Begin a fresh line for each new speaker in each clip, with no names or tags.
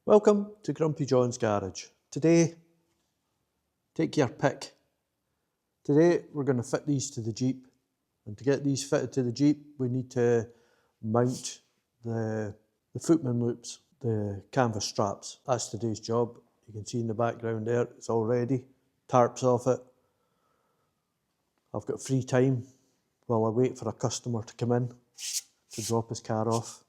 Welcome to Grumpy John's Garage. Today, take your pick. Today we're going to fit these to the Jeep, and to get these fitted to the Jeep we need to mount the footman loops, the canvas straps. That's today's job. You can see in the background there, it's all ready. Tarps off it. I've got free time while I wait for a customer to come in to drop his car off.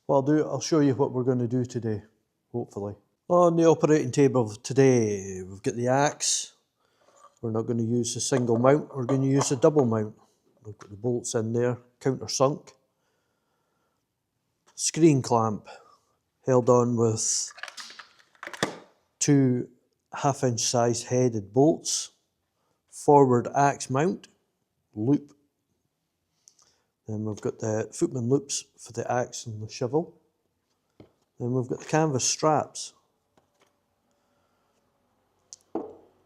What I'll do, I'll show you what we're going to do today, hopefully. On the operating table today, we've got the axe. We're not going to use a single mount, we're going to use a double mount. We've got the bolts in there, countersunk. Screen clamp, held on with two 1/2 inch size headed bolts. Forward axe mount, loop. Then we've got the footman loops for the axe and the shovel. Then we've got the canvas straps.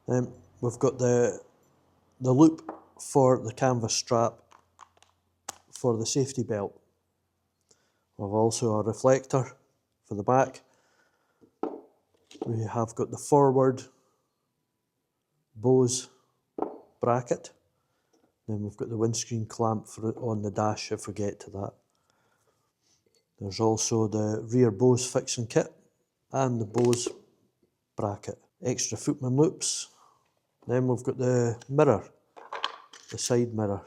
Then we've got the loop for the canvas strap for the safety belt. We've also a reflector for the back. We have got the forward Bose bracket. Then we've got the windscreen clamp for it on the dash if we get to that. There's also the rear Bose fixing kit and the Bose bracket. Extra footman loops. Then we've got the mirror, the side mirror.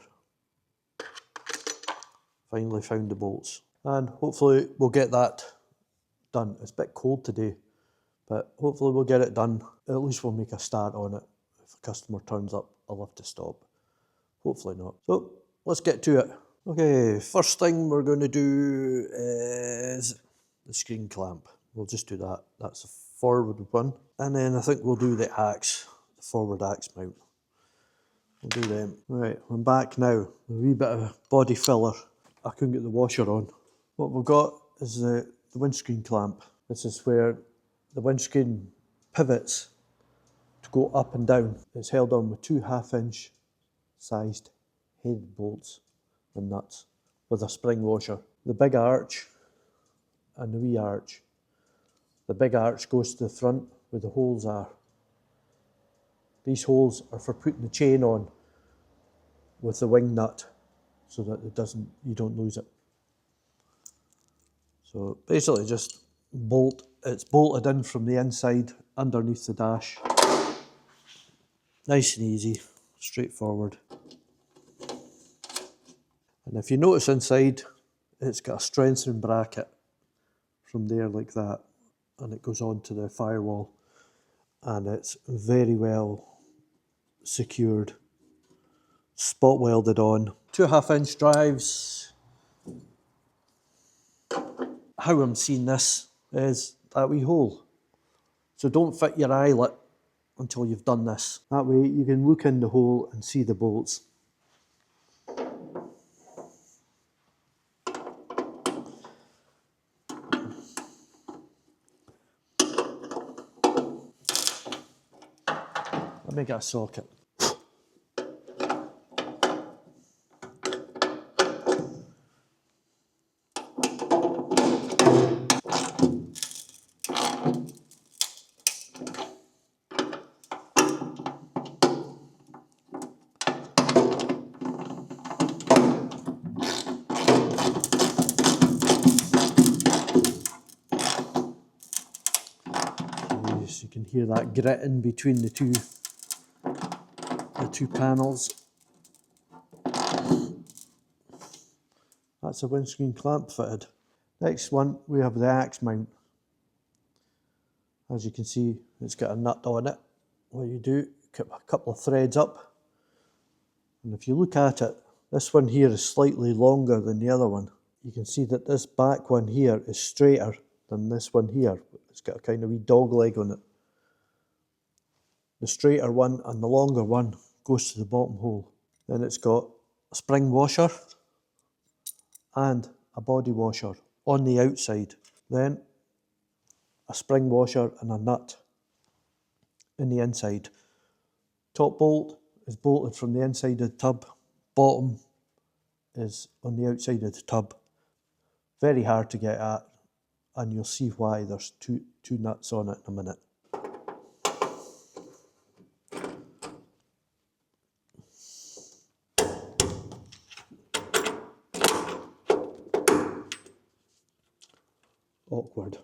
Finally found the bolts. And hopefully we'll get that done. It's a bit cold today, but hopefully we'll get it done. At least we'll make a start on it. If a customer turns up, I'll have to stop. Hopefully not. So let's get to it. Okay, first thing we're going to do is the screen clamp. We'll just do that. That's the forward one. And then I think we'll do the axe, the forward axe mount. We'll do them. Right, I'm back now. A wee bit of body filler. I couldn't get the washer on. What we've got is the windscreen clamp. This is where the windscreen pivots to go up and down. It's held on with two 1/2 inch sized head bolts and nuts with a spring washer. The big arch and the wee arch. The big arch goes to the front where the holes are. These holes are for putting the chain on with the wing nut so that you don't lose it. So basically just it's bolted in from the inside underneath the dash. Nice and easy, straightforward. And if you notice inside, it's got a strengthening bracket from there like that, and it goes on to the firewall, and it's very well secured, spot welded on. 2 1/2 inch drives. How I'm seeing this is that wee hole. So don't fit your eyelet until you've done this. That way you can look in the hole and see the bolts. Let me get a socket. You can hear that gritting between the two panels. That's a windscreen clamp fitted. Next one, we have the axe mount. As you can see, it's got a nut on it. What you do, cut a couple of threads up, and if you look at it, this one here is slightly longer than the other one. You can see that this back one here is straighter than this one here. It's got a kind of wee dog leg on it. The straighter one and the longer one goes to the bottom hole. Then it's got a spring washer and a body washer on the outside. Then a spring washer and a nut in the inside. Top bolt is bolted from the inside of the tub. Bottom is on the outside of the tub. Very hard to get at. and you'll see why there's two nuts on it in a minute. Awkward.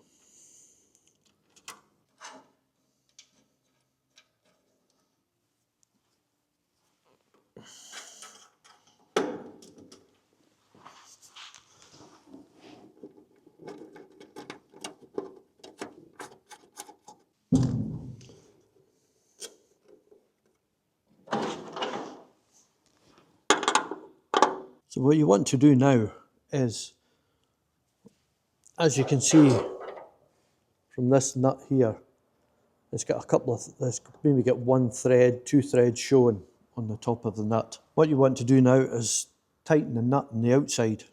So what you want to do now is, as you can see from this nut here, it's got a couple of, let's maybe get one thread, two threads showing on the top of the nut. What you want to do now is tighten the nut on the outside.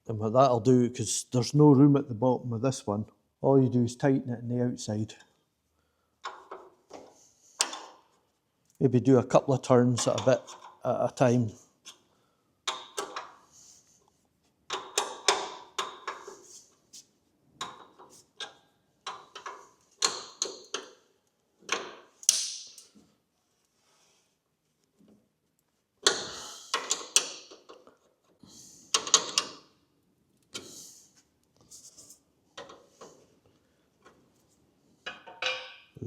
And what that'll do, because there's no room at the bottom of this one, all you do is tighten it on the outside. Maybe do a couple of turns at a time.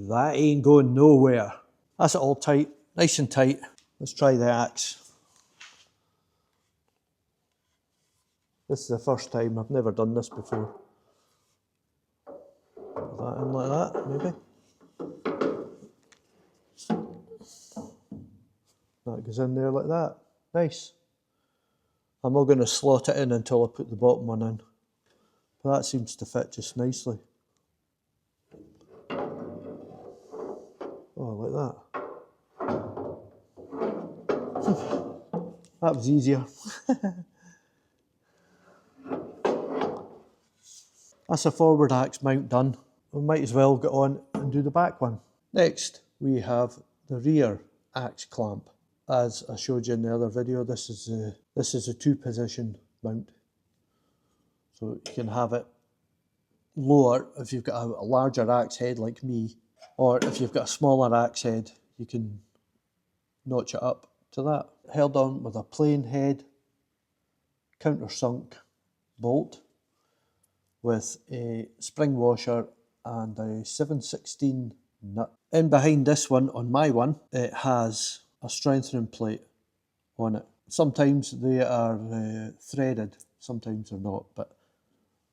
That ain't going nowhere. That's it all tight, nice and tight. Let's try the axe. This is the first time, I've never done this before. Put that in like that, maybe. That goes in there like that. Nice. I'm not going to slot it in until I put the bottom one in. But that seems to fit just nicely. Oh, like that. That was easier. That's a forward axe mount done. We might as well get on and do the back one. Next, we have the rear axe clamp. As I showed you in the other video, this is a two-position mount. So you can have it lower if you've got a larger axe head like me, or if you've got a smaller axe head, you can notch it up to that. Held on with a plain head, countersunk bolt with a spring washer and a 7/16 nut. In behind this one, on my one, it has a strengthening plate on it. Sometimes they are threaded, sometimes they're not, but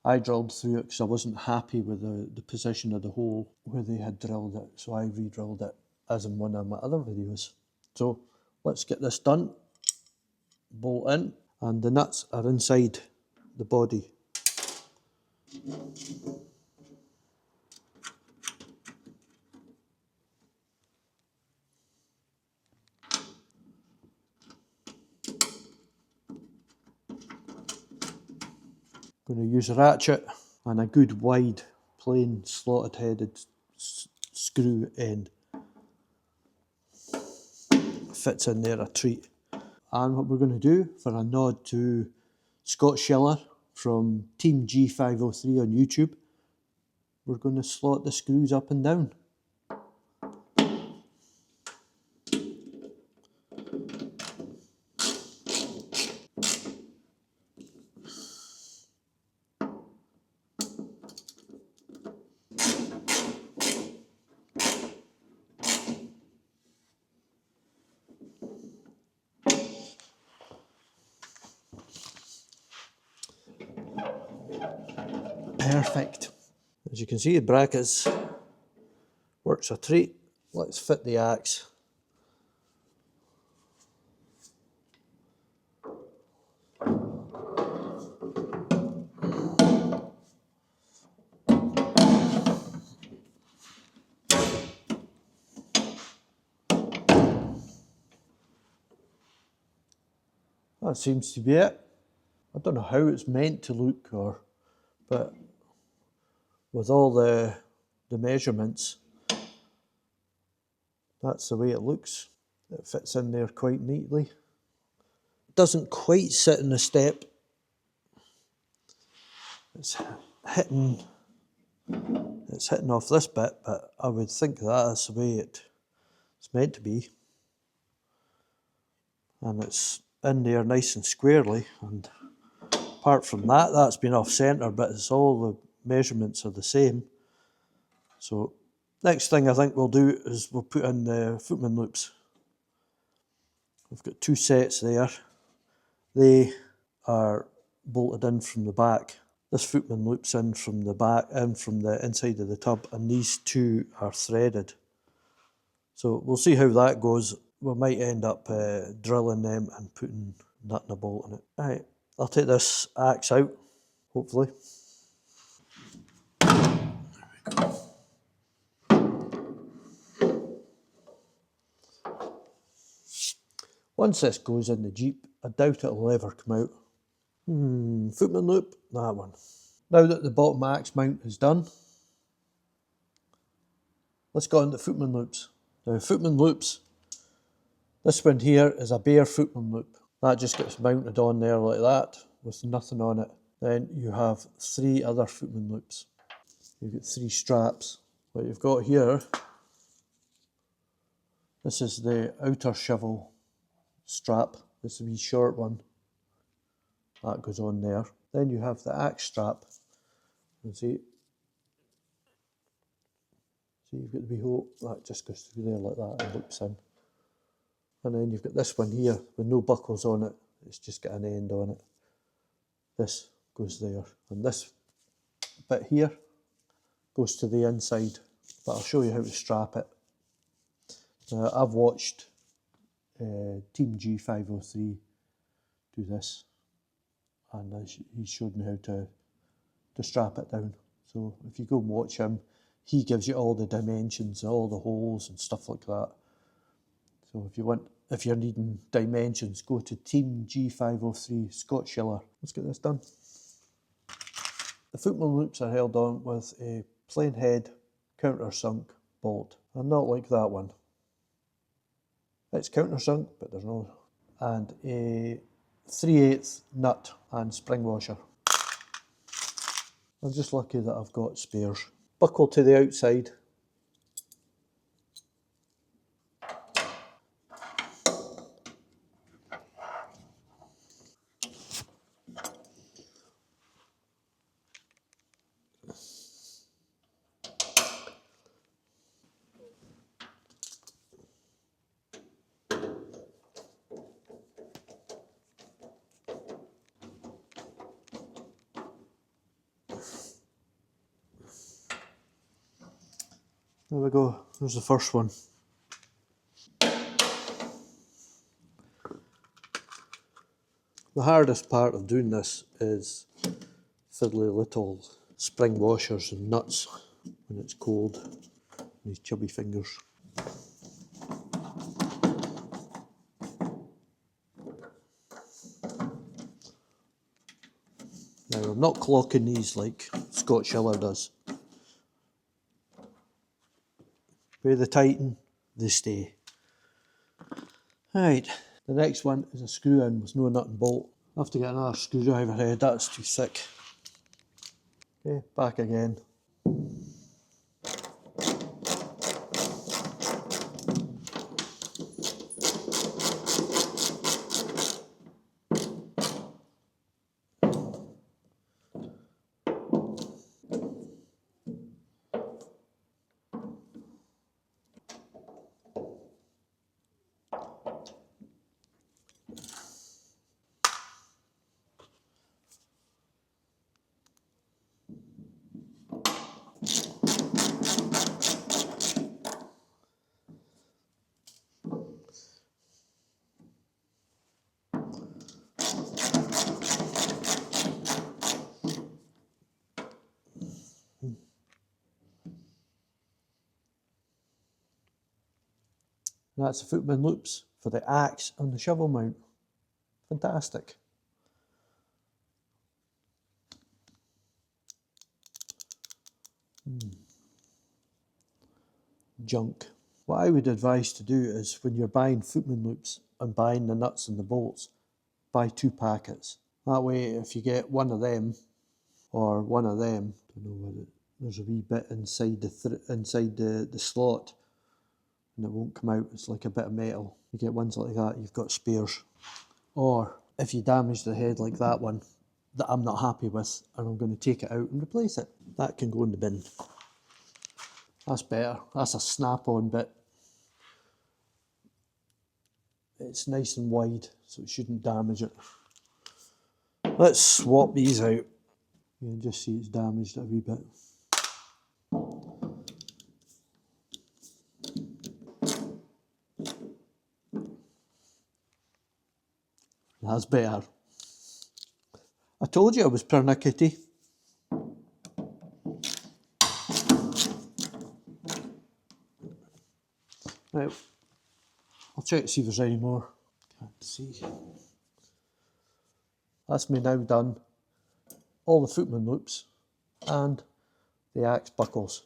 I drilled through it because I wasn't happy with the position of the hole where they had drilled it, so I re-drilled it as in one of my other videos. So let's get this done. Bolt in, and the nuts are inside the body. Going to use a ratchet and a good wide plain slotted headed screw end. Fits in there a treat. And what we're going to do, for a nod to Scott Schiller from Team G503 on YouTube, we're going to slot the screws up and down. Perfect. As you can see, the brackets works a treat. Let's fit the axe. That seems to be it. I don't know how it's meant to look, but with all the measurements, that's the way it looks. It fits in there quite neatly. It doesn't quite sit in the step, it's hitting off this bit, but I would think that's the way it's meant to be. And it's in there nice and squarely, and apart from that, that's been off centre, but it's all the measurements are the same. So next thing I think we'll do is we'll put in the footman loops. We've got 2 sets there. They are bolted in from the back. This footman loops in from the back and from the inside of the tub, and these 2 are threaded. So we'll see how that goes. We might end up drilling them and putting a nut and a bolt in it. Right, I'll take this axe out, hopefully. Once this goes in the Jeep, I doubt it'll ever come out. Footman loop, that one. Now that the bottom axe mount is done, let's go on to footman loops. Now footman loops, this one here is a bare footman loop. That just gets mounted on there like that with nothing on it. Then you have 3 other footman loops. You've got 3 straps. What you've got here, this is the outer shovel strap. This is a wee short one. That goes on there. Then you have the axe strap. You see you've got the wee hole, that just goes through there like that and loops in. And then you've got this one here with no buckles on it, it's just got an end on it. This goes there, and this bit here goes to the inside, but I'll show you how to strap it. I've watched Team G503 do this, and he showed me how to strap it down. So if you go and watch him, he gives you all the dimensions, all the holes and stuff like that. So if you're needing dimensions, go to Team G503, Scott Schiller. Let's get this done. The footman loops are held on with a plain head countersunk bolt, and not like that one. It's countersunk, but there's no, and a 3/8 nut and spring washer. I'm just lucky that I've got spares. Buckle to the outside. There we go, there's the first one. The hardest part of doing this is fiddly little spring washers and nuts when it's cold, these chubby fingers. Now I'm not clocking these like Scott Schiller does. Where they tighten, they stay. Right, the next one is a screw in with no nut and bolt. I have to get another screwdriver head, that's too thick. Okay, back again. And that's the footman loops for the axe and the shovel mount. Fantastic. Junk. What I would advise to do is when you're buying footman loops and buying the nuts and the bolts, buy 2 packets. That way if you get one of them, or one of them. Don't know whether there's a wee bit inside the slot, and it won't come out. It's like a bit of metal. You get ones like that, you've got spares. Or if you damage the head like that one that I'm not happy with, and I'm going to take it out and replace it, that can go in the bin. That's better. That's a snap-on bit. It's nice and wide, so it shouldn't damage it. Let's swap these out. You can just see it's damaged a wee bit. That's better. I told you I was pernickety. Right, I'll check to see if there's any more. Can't see. That's me now done all the footman loops and the axe buckles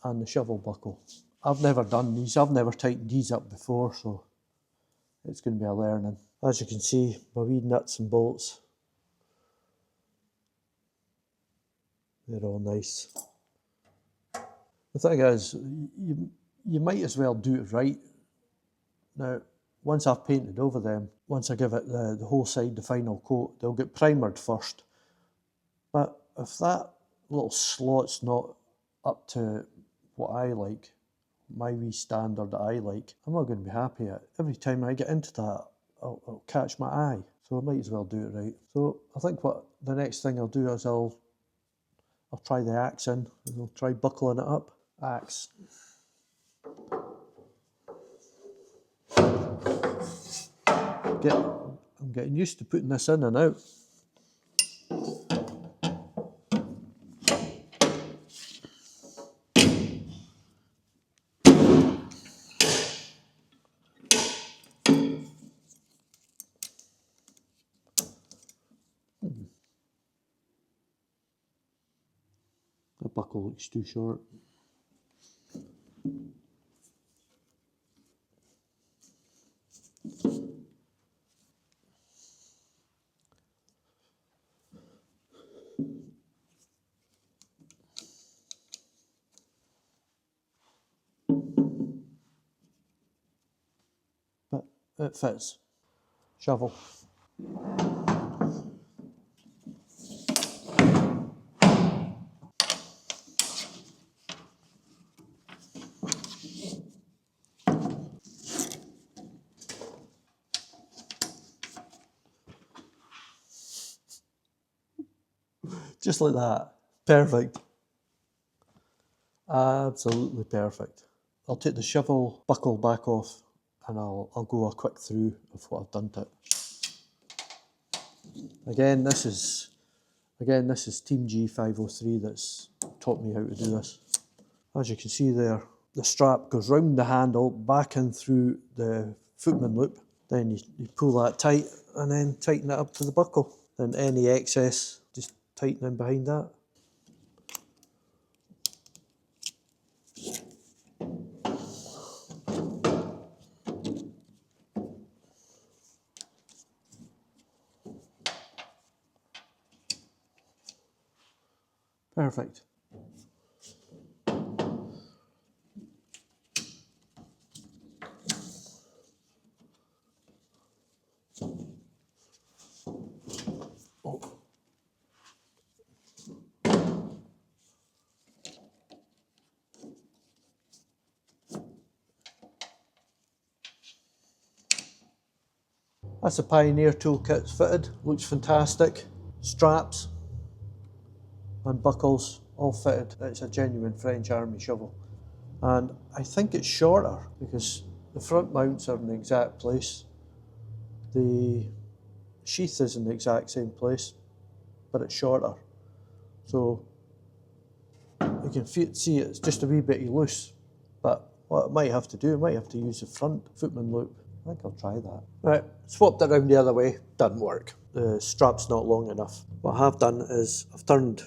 and the shovel buckle. I've never done these, I've never tightened these up before, so it's going to be a learning. As you can see, my wee nuts and bolts, they're all nice. The thing is, you might as well do it right. Now, once I've painted over them, once I give it the whole side the final coat, they'll get primered first. But if that little slot's not up to what I like, my wee standard that I like, I'm not going to be happy at it. Every time I get into that, it'll catch my eye. So I might as well do it right. So I think what the next thing I'll do is I'll try the axe in, and I'll try buckling it up. Axe. I'm getting used to putting this in and out. The buckle looks too short. But it fits. Shovel. Just like that. Perfect. Absolutely perfect. I'll take the shovel buckle back off and I'll go a quick through of what I've done to it. Again, this is Team G503 that's taught me how to do this. As you can see there, the strap goes round the handle, back in through the footman loop. Then you pull that tight and then tighten it up to the buckle. Then any excess, just tighten in behind that. Perfect. Oh. That's the Pioneer toolkit fitted, looks fantastic. Straps and buckles all fitted. It's a genuine French Army shovel. And I think it's shorter because the front mounts are in the exact place. The sheath is in the exact same place, but it's shorter. So you can see it's just a wee bit loose. But what I might have to do, I might have to use the front footman loop. I think I'll try that. Right, swapped it around the other way, didn't work. The strap's not long enough. What I have done is I've turned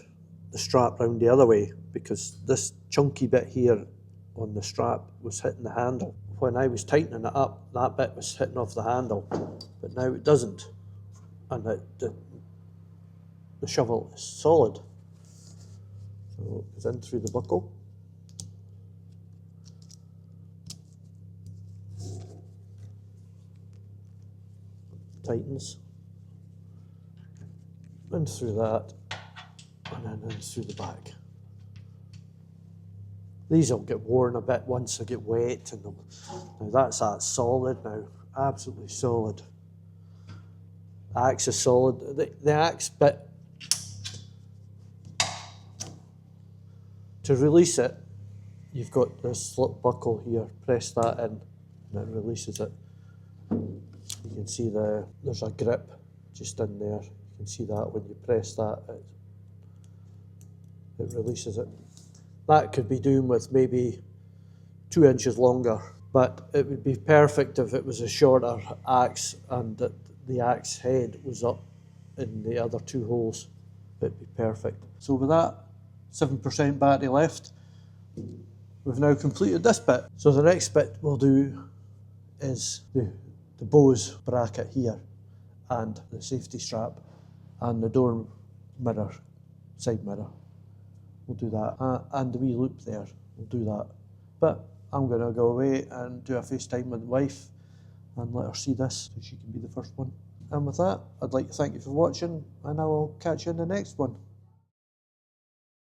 the strap round the other way because this chunky bit here on the strap was hitting the handle. When I was tightening it up, that bit was hitting off the handle, but now it doesn't. And the shovel is solid. So it goes in through the buckle. Tightens. In through that, and then in through the back. These will get worn a bit once they get wet, and now that's solid now, absolutely solid. The axe is solid. The axe bit, to release it, you've got this slip buckle here. Press that in, and it releases it. You can see there's a grip just in there. You can see that when you press that, it releases it. That could be doing with maybe 2 inches longer, but it would be perfect if it was a shorter axe and that the axe head was up in the other 2 holes. It'd be perfect. So with that, 7% battery left, we've now completed this bit. So the next bit we'll do is the Bose bracket here, and the safety strap, and the door mirror, side mirror. We'll do that, and the wee loop there, we'll do that. But I'm going to go away and do a FaceTime with the wife and let her see this so she can be the first one. And with that, I'd like to thank you for watching, and I will catch you in the next one.